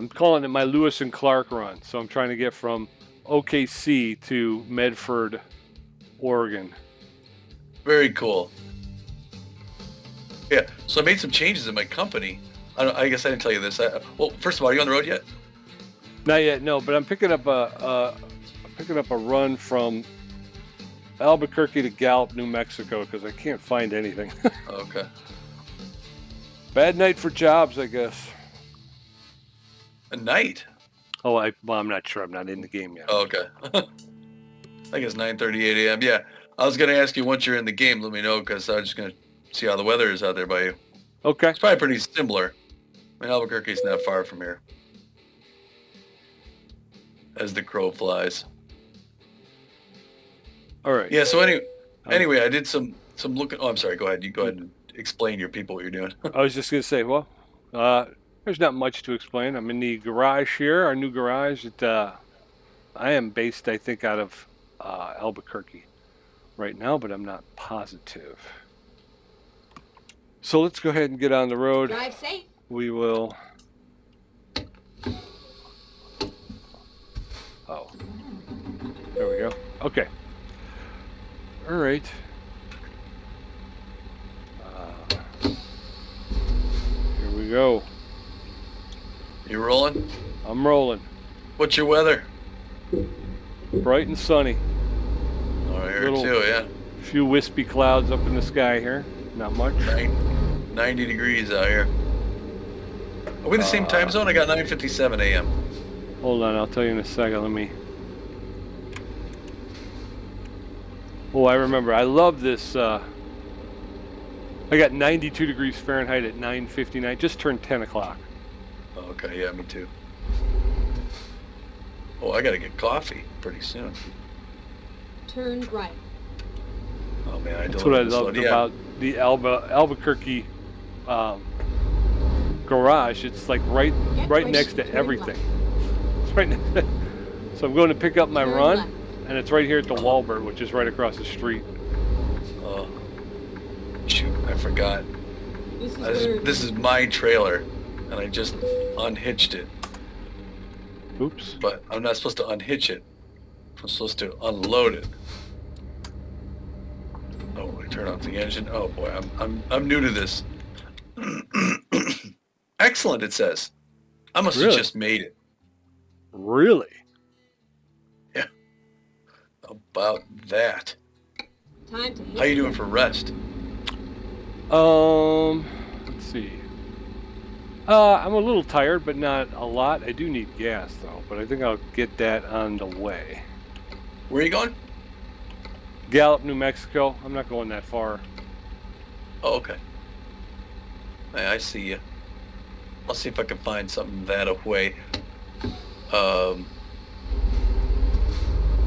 I'm calling it my Lewis and Clark run. So I'm trying to get from OKC to Medford, Oregon. Very cool. Yeah, so I made some changes in my company. I guess I didn't tell you this. Well, first of all, are you on the road yet? Not yet, no. But I'm picking up a run from Albuquerque to Gallup, New Mexico, because I can't find anything. Okay. Bad night for jobs, I guess. A night? Oh, I'm not sure. I'm not in the game yet. Oh, okay. I guess 9:38 a.m. Yeah, I was gonna ask you once you're in the game. Let me know because I was just gonna see how the weather is out there by you. Okay. It's probably pretty similar. I mean, Albuquerque's not far from here. As the crow flies. All right. Yeah. So anyway, I did some looking. Oh, I'm sorry. Go ahead. You go ahead and explain your people what you're doing. I was just gonna say, well, there's not much to explain. I'm in the garage here, our new garage. I am based, I think, out of Albuquerque right now, but I'm not positive. So let's go ahead and get on the road. Drive safe. We will. Oh, there we go. Okay. All right. Here we go. You rolling? I'm rolling. What's your weather? Bright and sunny. Oh, here too, yeah. Few wispy clouds up in the sky here. Not much. 90 degrees out here. Are we the same time zone? I got 9:57 a.m. Hold on, I'll tell you in a second. Let me. Oh, I remember. I love this. I got 92 degrees Fahrenheit at 9:59. Just turned 10 o'clock. Oh, okay, yeah, me too. Oh, I gotta get coffee pretty soon. Turn right. Oh man, That's what I loved about the Albuquerque garage. It's like right next to everything. It's right next to, so I'm going to pick up my run, and it's right here at the Walbert, which is right across the street. Oh, shoot, I forgot. This is my trailer, and I just unhitched it. Oops. But I'm not supposed to unhitch it. I'm supposed to unload it. Oh, I turn off the engine. Oh boy, I'm new to this. Excellent, it says. I must have just made it. Really? Yeah. About that. Time to How you doing for rest? Let's see. I'm a little tired, but not a lot. I do need gas though, but I think I'll get that on the way. Where are you going? Gallup, New Mexico. I'm not going that far. Oh, okay. Hey, I see you. I'll see if I can find something that way. Yeah,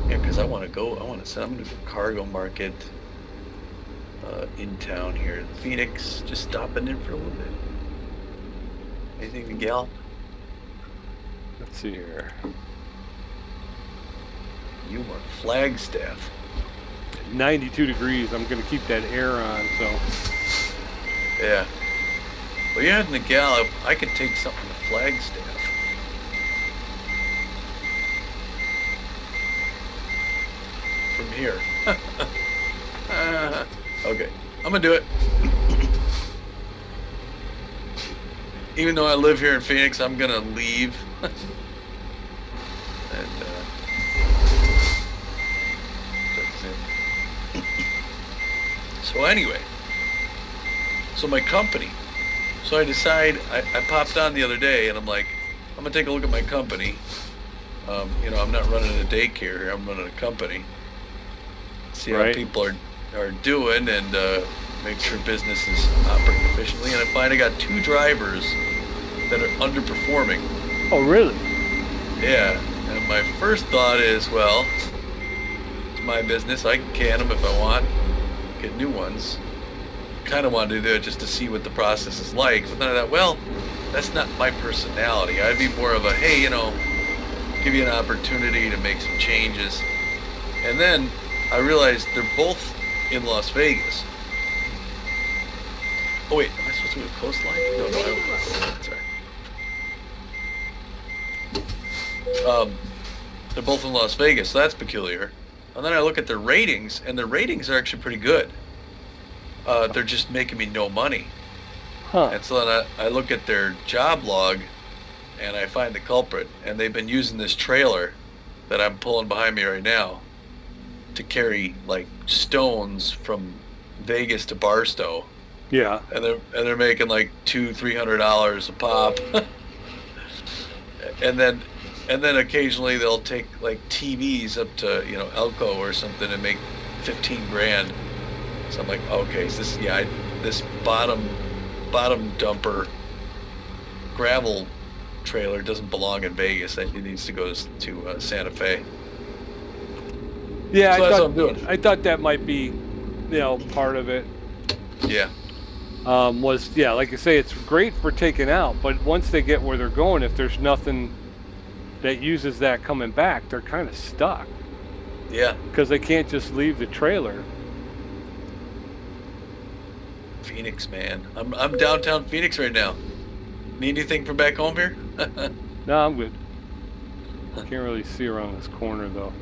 because I want to go. I'm going to the cargo market in town here in Phoenix. Just stopping in for a little bit. Anything to Gallup? Let's see here. You are Flagstaff. 92 degrees. I'm going to keep that air on, so. Yeah. Well, you're heading to Gallup. I could take something to Flagstaff. From here. Okay. I'm going to do it. Even though I live here in Phoenix, I'm going to leave. So anyway, so my company. So I decide, I popped on the other day and I'm like, I'm going to take a look at my company. I'm not running a daycare here. I'm running a company. See how people are doing and make sure business is operating efficiently. And I find I got 2 drivers that are underperforming. Oh, really? Yeah. And my first thought is, well, it's my business. I can can them if I want. Get new ones. Kind of wanted to do it just to see what the process is like. But then I thought, well, that's not my personality. I'd be more of a, hey, give you an opportunity to make some changes. And then I realized they're both in Las Vegas. Oh wait, am I supposed to go to Coastline? No, sorry. Um, they're both in Las Vegas, so that's peculiar. And then I look at their ratings, and their ratings are actually pretty good. They're just making me no money. Huh. And so then I look at their job log, and I find the culprit, and they've been using this trailer that I'm pulling behind me right now to carry like stones from Vegas to Barstow, Yeah. and they're making like $200-300 a pop, and then occasionally they'll take like TVs up to Elko or something and make 15 grand. So I'm like, okay, so this bottom dumper gravel trailer doesn't belong in Vegas. It needs to go to Santa Fe. Yeah, So that's what I'm doing. I thought that might be, part of it. Yeah. Was like you say, it's great for taking out, but once they get where they're going, if there's nothing that uses that coming back, they're kind of stuck Yeah. because they can't just leave the trailer. Phoenix, man. I'm downtown Phoenix right now. Need anything from back home here? No, I'm good. Can't really see around this corner though.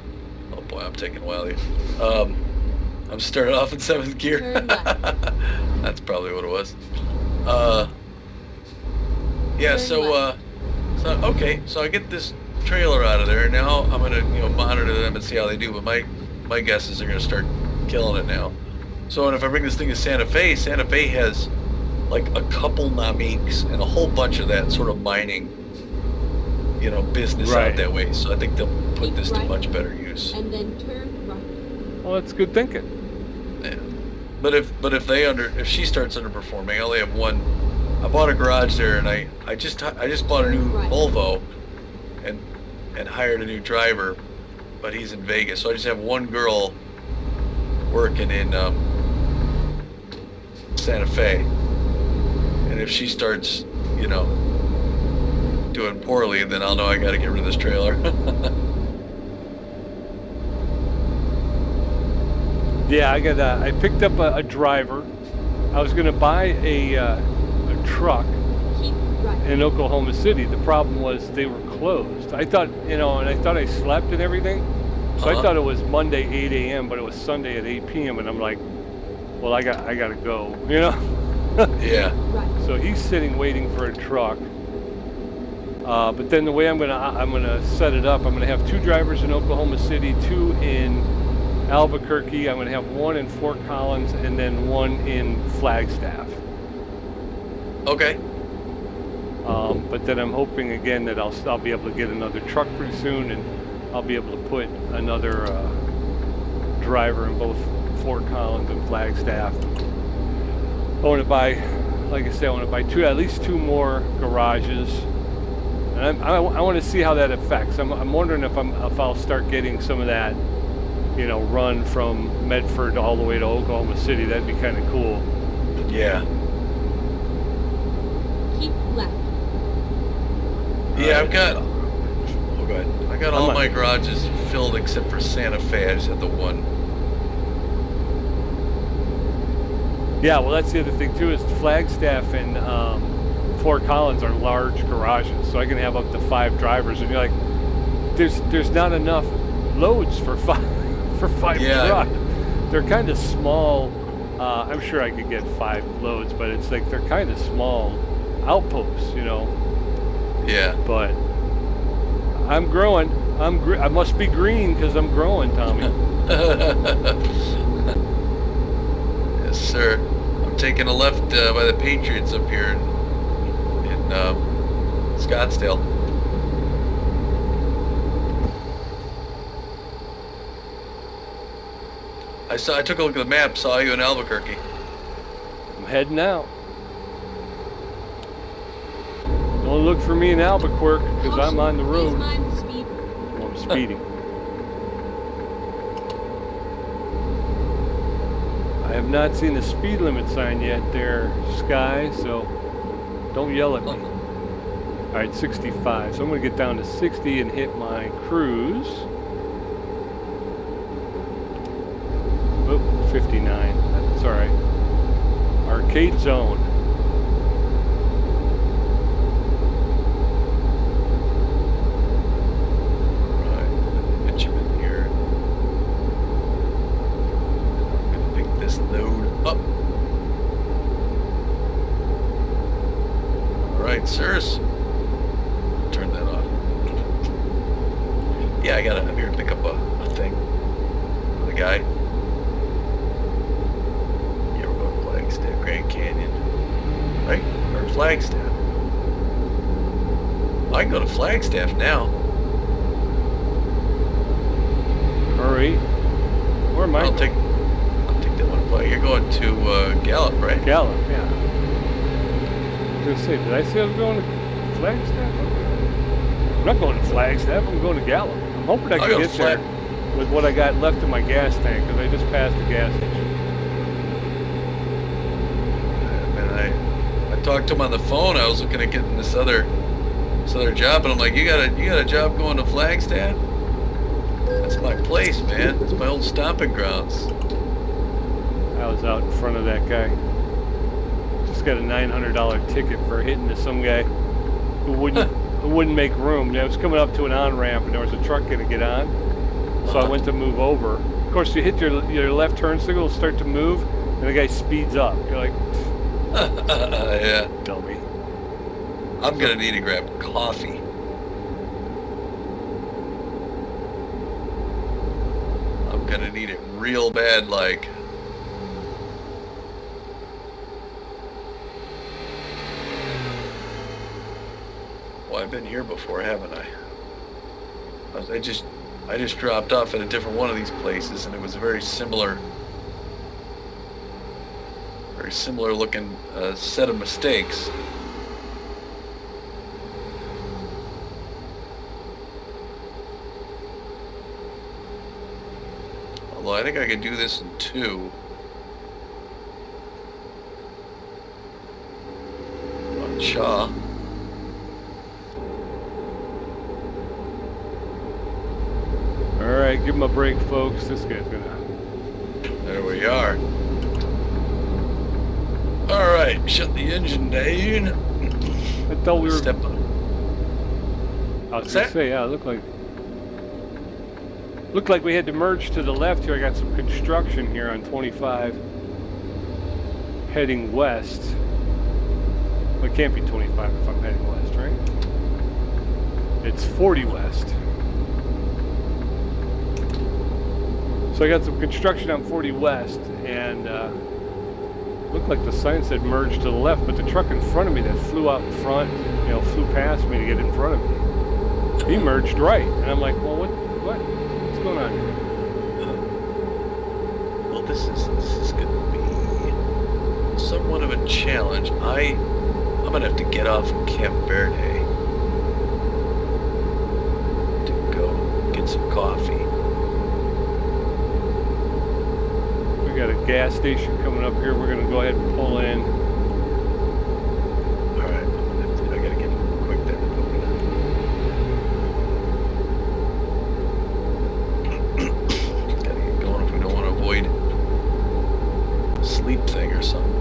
Oh boy, I'm taking a while here. I'm starting off in 7th gear. Turn left. That's probably what it was. Yeah. Turn So okay. So I get this trailer out of there. Now I'm gonna monitor them and see how they do. But my guess is they're gonna start killing it now. So and if I bring this thing to Santa Fe has like a couple Namiks and a whole bunch of that sort of mining, business Right. out that way. So I think they'll put Keep this to right. much better use. And then turn right. Well, that's good thinking. Yeah. But if she starts underperforming, I only have one. I bought a garage there, and I just bought a new Right. Volvo, and hired a new driver, but he's in Vegas, so I just have one girl working in Santa Fe, and if she starts, doing poorly, then I'll know I got to get rid of this trailer. Yeah, I picked up a driver. I was gonna buy a truck Keep right. in Oklahoma City. The problem was they were closed. I thought, and I thought I slept and everything. So I Uh-huh. thought it was Monday 8 a.m., but it was Sunday at 8 p.m. And I'm like, well, I gotta go, Yeah. Right. So he's sitting waiting for a truck. But then the way I'm gonna set it up, I'm gonna have 2 drivers in Oklahoma City, 2 in Albuquerque. I'm gonna have 1 in Fort Collins, and then 1 in Flagstaff. Okay. But then I'm hoping again that I'll be able to get another truck pretty soon, and I'll be able to put another driver in both Fort Collins and Flagstaff. I want to buy, like I said, I want to buy at least 2 more garages, and I want to see how that affects. I'm wondering if I'll start getting some of that, run from Medford all the way to Oklahoma City. That'd be kind of cool. Yeah. Keep left. Yeah, I've got. Oh, go ahead. I got all I'm my on. garages filled except for Santa Fe. I just had the one. Yeah, well, that's the other thing too, is Flagstaff and Fort Collins are large garages, so I can have up to 5 drivers, and you're like, there's not enough loads for 5 Yeah. trucks. They're kind of small. I'm sure I could get 5 loads, but it's like they're kind of small outposts, Yeah. But I'm growing. I must be green because I'm growing, Tommy. Yes, sir. I'm taking a left by the Patriots up here in Scottsdale. I took a look at the map, saw you in Albuquerque. I'm heading out. Don't look for me in Albuquerque because I'm on the Please road. mind the speed. Well, I'm speeding. I have not seen the speed limit sign yet there, Sky, so don't yell at me. All right, 65. So I'm going to get down to 60 and hit my cruise. Oh, 59. That's all right. Arcade zone. right, sirs. Turn that off. Yeah, I'm here to pick up a thing for the guy. Yeah, we're going to Flagstaff, Grand Canyon. Right? Or Flagstaff. I can go to Flagstaff now. All right. Where am I? I'll take that one. You're going to Gallup, right? Gallup, yeah. I was going to say, did I say I was going to Flagstaff? I'm not going to Flagstaff. I'm going to Gallup. I'm hoping I can get there with what I got left in my gas tank, because I just passed the gas station. And I talked to him on the phone. I was looking at getting this other job, and I'm like, you got a job going to Flagstaff? That's my place, man. It's my old stomping grounds. I was out in front of that guy. Just got a $900 ticket for hitting to some guy who wouldn't make room. I was coming up to an on-ramp, and there was a truck going to get on. So I went to move over. Of course, you hit your left turn signal, start to move, and the guy speeds up. You're like, yeah. dummy. I'm going to need to grab coffee. I'm going to need it real bad, like. Well, I've been here before, haven't I? I just dropped off at a different one of these places, and it was a very similar looking set of mistakes. Although I think I could do this in 2. On Shaw. All right, give him a break, folks. This guy's gonna. There we are. All right, shut the engine down. I thought we were. Step up. I was gonna say, yeah, it looked like we had to merge to the left here. I got some construction here on 25 heading west. Well, it can't be 25 if I'm heading west, right? It's 40 west. So I got some construction on 40 west, and looked like the sign said merge to the left, but the truck in front of me that flew out in front, flew past me to get in front of me, he merged right. And I'm like, well, what's going on here? Well, this is going to be somewhat of a challenge. I'm going to have to get off of Camp Verde to go get some coffee. We got a gas station coming up here. We're going to go ahead and pull in. All right, I got to get quick there. Got to get going if we don't want to avoid a sleep thing or something.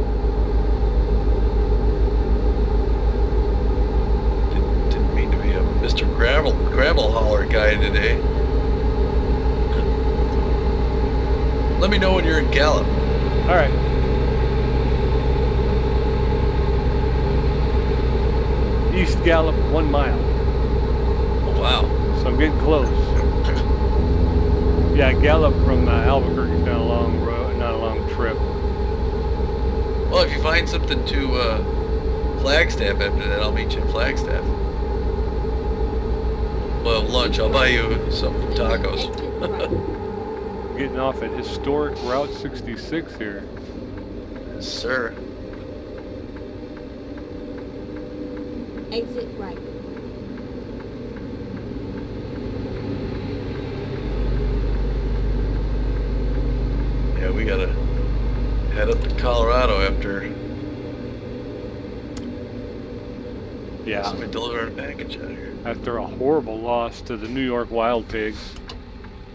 Didn't mean to be a Mr. Gravel hauler guy today. Let me know when you're in Gallup. All right. East Gallup, 1 mile. Oh, wow. So I'm getting close. Yeah, Gallup from Albuquerque is not a long road, not a long trip. Well, if you find something to Flagstaff after that, I'll meet you in Flagstaff. Well, lunch. I'll buy you some tacos. Exit right. Getting off at historic Route 66 here. Yes, sir. Exit right. Yeah, we gotta head up to Colorado after Yeah. somebody deliver a package out here. After a horrible loss to the New York Wild Pigs,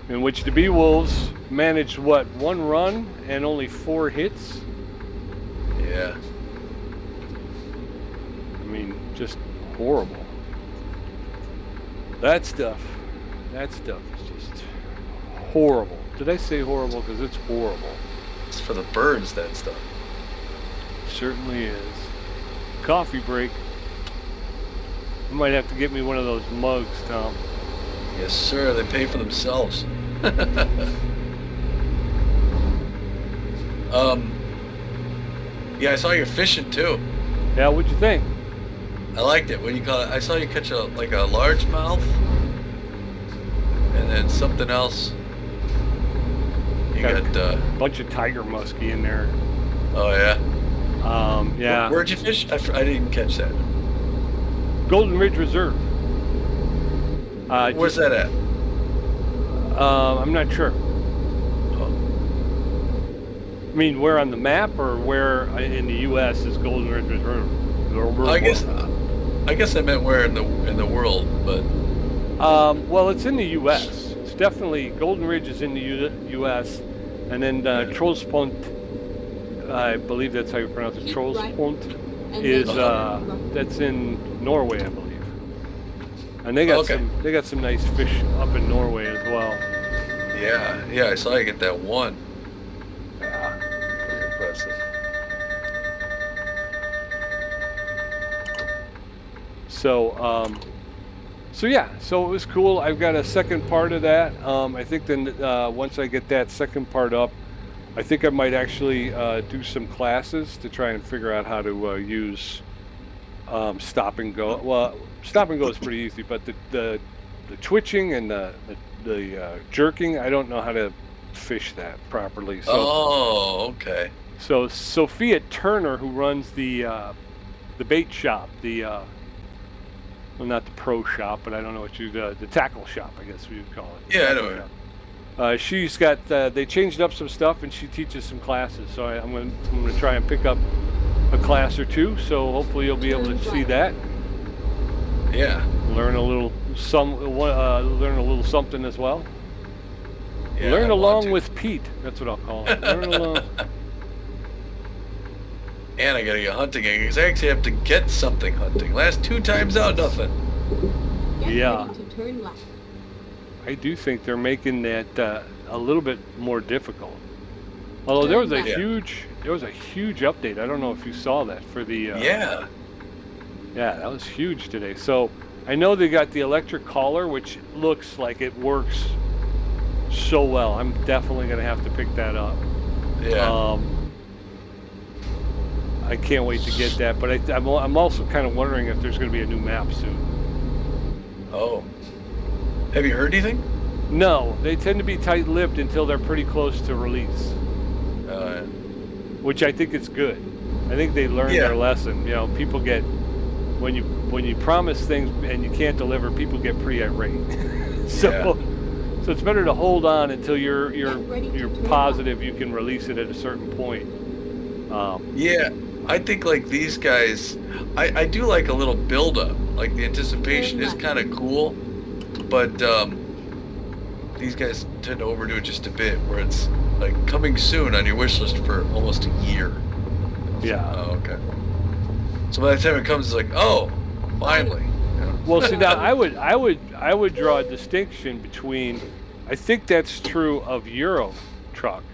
in which the Bee-Wolves managed, 1 run and only 4 hits? Yeah. I mean, just horrible. That stuff is just horrible. Did I say horrible? Because it's horrible. It's for the birds, that stuff. Certainly is. Coffee break. I might have to get me one of those mugs, Tom. Yes, sir. They pay for themselves. um, yeah, I saw you fishing too. Yeah, what'd you think? I liked it. What do you call it? I saw you catch a largemouth, and then something else. You Got got. a bunch of tiger muskie in there. Oh yeah. Yeah. Where'd you fish? I didn't catch that. Golden Ridge Reserve. Where's that at? I'm not sure. Oh. I mean, where on the map or where in the U.S. is Golden Ridge Reserve? I guess I meant where in the world, but. Well, it's in the U.S. It's definitely Golden Ridge is in the U.S. And then Trollspunt, I believe that's how you pronounce it. Trollspunt is that's in Norway, I believe. And they got some nice fish up in Norway as well. Yeah, I saw you get that one. Yeah. Pretty impressive. So yeah, so it was cool. I've got a second part of that. I think then once I get that second part up, I think I might actually do some classes to try and figure out how to use stop and go. Well, stop and go is pretty easy, but the twitching and the jerking, I don't know how to fish that properly. So, oh, okay. So Sophia Turner, who runs the bait shop, well, not the pro shop, but I don't know what the tackle shop, I guess we would call it. Yeah, I know. She's got they changed up some stuff, and she teaches some classes. So I'm going to try and pick up a class or two. So hopefully you'll be able to see that. Yeah. Learn a little something as well. Yeah, Learn along with Pete. That's what I'll call it. Learn along. And I gotta get hunting again because I actually have to get something hunting. Last 2 times out, nothing. Yeah. To turn left. I do think they're making that a little bit more difficult. Although there was a huge update. I don't know if you saw that for the. Yeah, that was huge today. So I know they got the electric collar, which looks like it works so well. I'm definitely gonna have to pick that up. Yeah. I can't wait to get that, but I'm also kind of wondering if there's going to be a new map soon. Oh. Have you heard anything? No, they tend to be tight-lipped until they're pretty close to release. Yeah. Which I think is good. I think they learned their lesson. You know, people get when you promise things and you can't deliver, people get pretty irate. So it's better to hold on until you're positive you can release it at a certain point. Yeah. I think like these guys, I do like a little build-up. Like the anticipation is kind of cool, but these guys tend to overdo it just a bit, where it's like coming soon on your wish list for almost a year. Yeah. Oh, okay. So by the time it comes, it's like, oh, finally. Yeah. Well, see now, I would draw a distinction between. I think that's true of Euro Truck.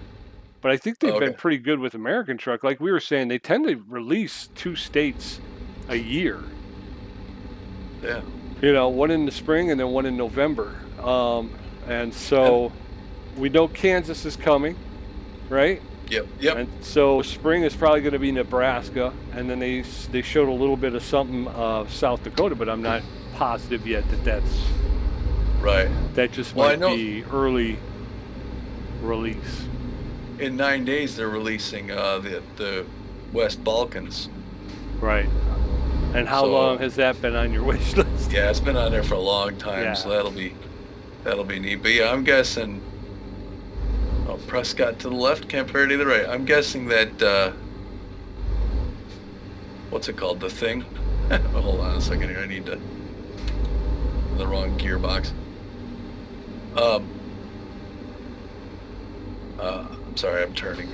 But I think they've been pretty good with American Truck. Like we were saying, they tend to release 2 states a year. Yeah. You know, one in the spring and then one in November. And so we know Kansas is coming, right? Yep. And so spring is probably going to be Nebraska. And then they showed a little bit of something South Dakota, but I'm not positive yet that's right. That just might be early release. In 9 days, they're releasing the West Balkans. Right. And how long has that been on your wish list? Yeah, it's been on there for a long time, so that'll be neat. But yeah, I'm guessing. Oh, Prescott to the left, Camp Verde to the right. I'm guessing that. What's it called? The thing. Hold on a second here. I need to. The wrong gearbox. I'm sorry, I'm turning.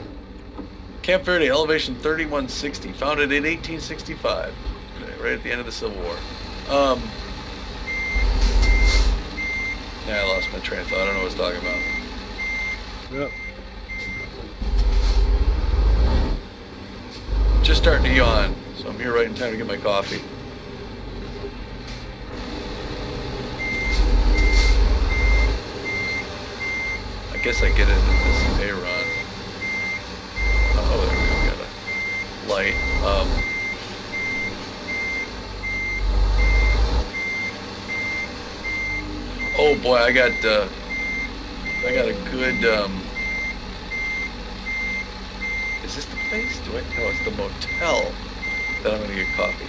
Camp Verde, elevation 3160, founded in 1865, right at the end of the Civil War. I lost my train of thought. I don't know what I was talking about. Yep. Just starting to yawn, so I'm here right in time to get my coffee. guess I get it in this A-Ron. Oh, there we go. Got a light. Oh boy, I got a good. Is this the place? No, it's the motel that I'm gonna get coffee.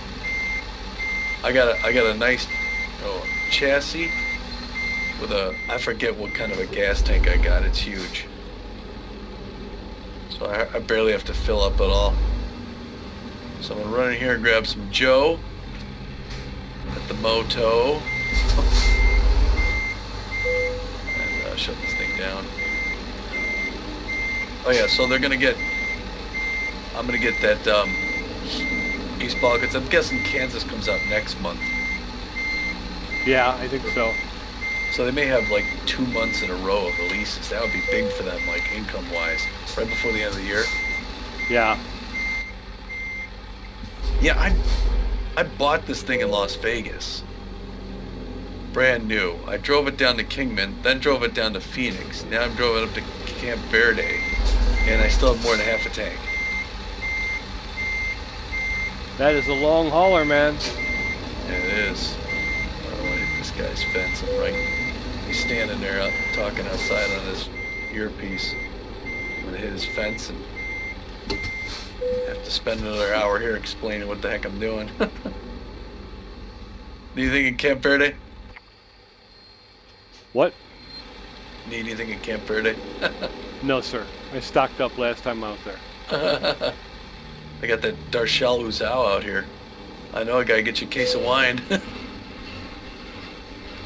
I got a nice chassis with I forget what kind of a gas tank I got. It's huge. So I barely have to fill up at all. So I'm gonna run in here and grab some Joe at the moto. And shut this thing down. Oh yeah, so I'm gonna get that East Balkans. I'm guessing Kansas comes out next month. Yeah, I think so. So they may have like 2 months in a row of releases. That would be big for them, like income-wise, right before the end of the year. Yeah. Yeah, I bought this thing in Las Vegas. Brand new. I drove it down to Kingman, then drove it down to Phoenix. Now I'm drove it up to Camp Verde, and I still have more than half a tank. That is a long hauler, man. Yeah, it is. I don't want to hit this guy's fence. I'm right. He's standing there talking outside on his earpiece. I'm going to hit his fence and have to spend another hour here explaining what the heck I'm doing. Anything in Camp Verde? What? Need anything in Camp Verde? No, sir. I stocked up last time I was there. I got that Darshell Uzao out here. I know I gotta get you a case of wine.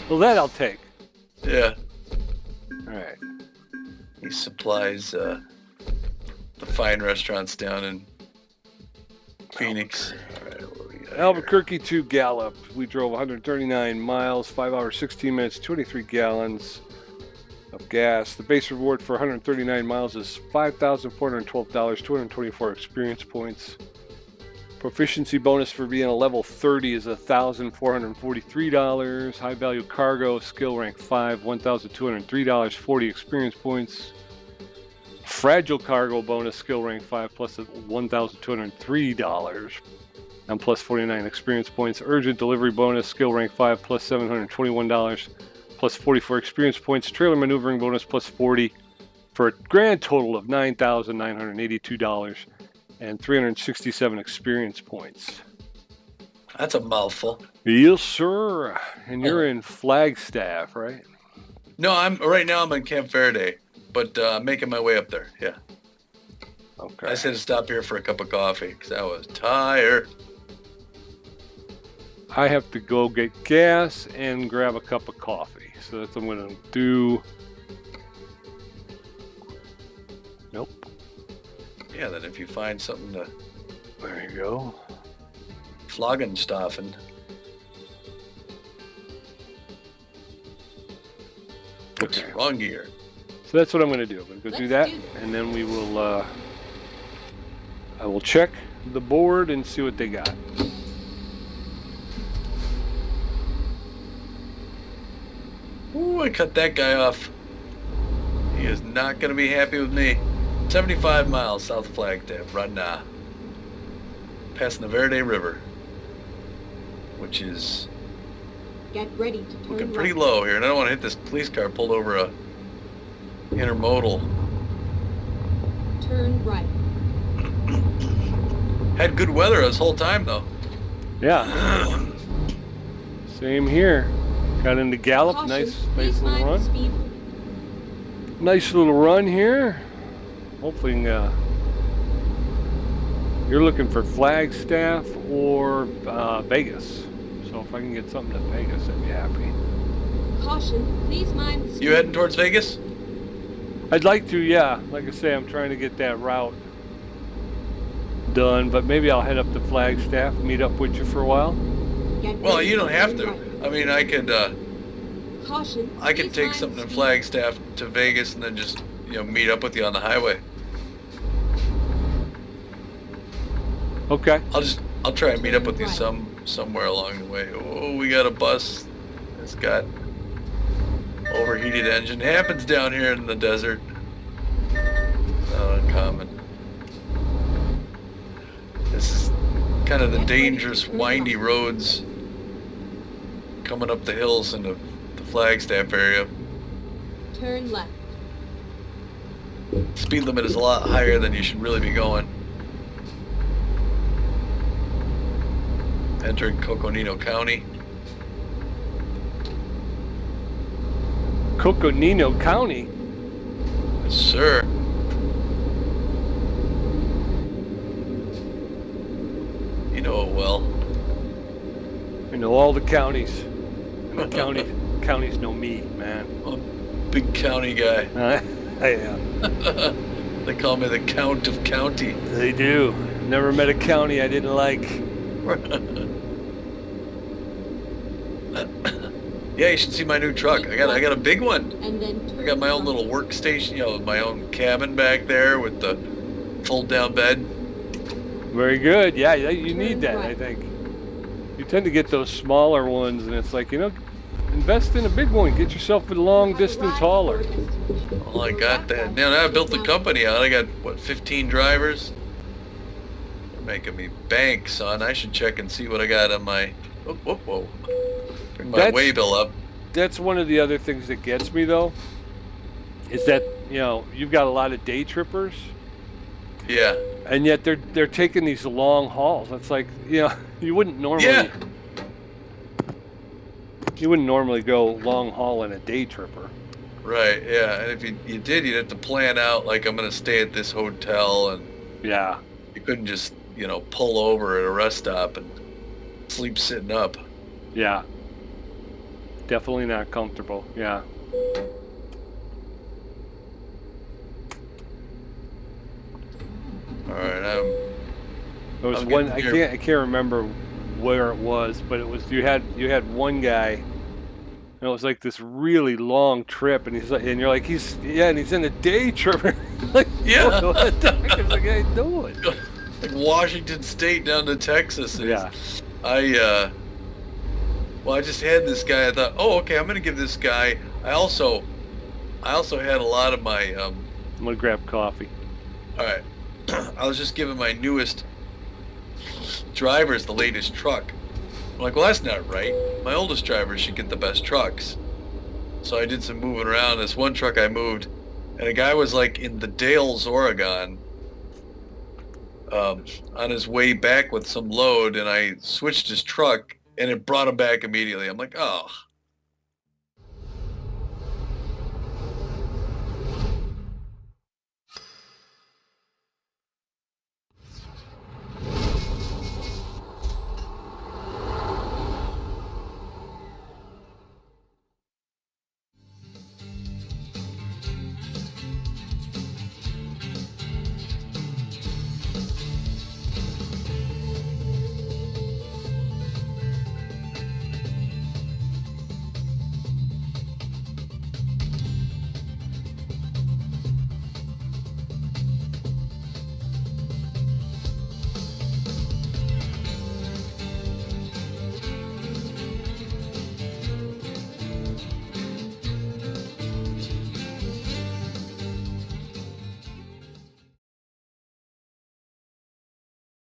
Well, that I'll take. Yeah. All right. He supplies the fine restaurants down in Phoenix. All right, what do we got here? Albuquerque to Gallup. We drove 139 miles, 5 hours, 16 minutes, 23 gallons of gas. The base reward for 139 miles is $5,412, 224 experience points. Proficiency bonus for being a level 30 is $1,443. High value cargo, skill rank 5, $1,203, 40 experience points. Fragile cargo bonus, skill rank 5, plus $1,203 and plus 49 experience points. Urgent delivery bonus, skill rank 5, plus $721, plus 44 experience points. Trailer maneuvering bonus, plus 40, for a grand total of $9,982 and 367 experience points. That's a mouthful. Yes, sir. And you're in Flagstaff, right? No, right now I'm in Camp Verde, but I'm making my way up there. Yeah. Okay. I said to stop here for a cup of coffee because I was tired. I have to go get gas and grab a cup of coffee. So that's what I'm going to do. Nope. Yeah, then if you find something to There you go. Floggenstoffen. What's Okay. wrong here? So that's what I'm going to do. I'm going to go do that, Let's do this. and then we will. I will check the board and see what they got. Ooh, I cut that guy off. He is not going to be happy with me. 75 miles south of Flagstaff, right now. Passing the Verde River, which is Get ready to turn looking pretty right. low here. And I don't want to hit this police car pulled over a intermodal. Turn right. Had good weather this whole time, though. Yeah. Same here. Got into Gallup. Caution, Nice please little mind run. the speed. Nice little run here. Hopefully, you're looking for Flagstaff or Vegas. So if I can get something to Vegas, I'd be happy. Caution, please mind the speed. You heading towards Vegas? I'd like to, yeah. Like I say, I'm trying to get that route done, but maybe I'll head up to Flagstaff, meet up with you for a while. Get Well, ready you don't have turn to. right. I mean, I could Caution, please take mind something the in speed. Flagstaff to Vegas and then just, meet up with you on the highway. Okay. I'll try and meet up with you somewhere along the way. Oh, we got a bus. It's got Overheated engine happens down here in the desert. Not uncommon. This is kind of the dangerous, windy roads coming up the hills into the Flagstaff area. Turn left. Speed limit is a lot higher than you should really be going. Entering Coconino County. Coconino County? Yes, sir. You know it well. I know all the counties. And the counties know me, man. I'm a big county guy. Yeah. They call me the Count of County. They do. Never met a county I didn't like. Yeah, you should see my new truck. I got a big one. And then turn I got my own little workstation, you know, my own cabin back there with the fold-down bed. Very good. Yeah, you need Turn that, right. I think. You tend to get those smaller ones, and it's like, invest in a big one. Get yourself a long-distance hauler. Well, I got that. Now I built the company out. I got, 15 drivers? They're making me bank, son. I should check and see what I got on my... Whoa. Bring my way bill up. That's one of the other things that gets me, though, is that, you've got a lot of day trippers. Yeah. And yet they're taking these long hauls. It's like, you wouldn't normally... Yeah. You wouldn't normally go long haul in a day tripper. Right, yeah. And if you did, you'd have to plan out, like, I'm going to stay at this hotel, and Yeah. you couldn't just, pull over at a rest stop and sleep sitting up. Yeah. Definitely not comfortable. Yeah. All right, There was I'm one. getting I can't remember where it was, but it was you had one guy. And it was like this really long trip, and and you're like, he's in a day trip. Like, Yeah. what the heck is the guy doing? like Washington State down to Texas. And Yeah. I just had this guy. I thought, oh, okay, I'm gonna give this guy. I also had a lot of my. I'm gonna grab coffee. All right, I was just giving my newest drivers the latest truck. I'm like, well, that's not right. My oldest drivers should get the best trucks. So I did some moving around. This one truck I moved, and a guy was like in the Dalles, Oregon, on his way back with some load, and I switched his truck, and it brought him back immediately. I'm like, oh,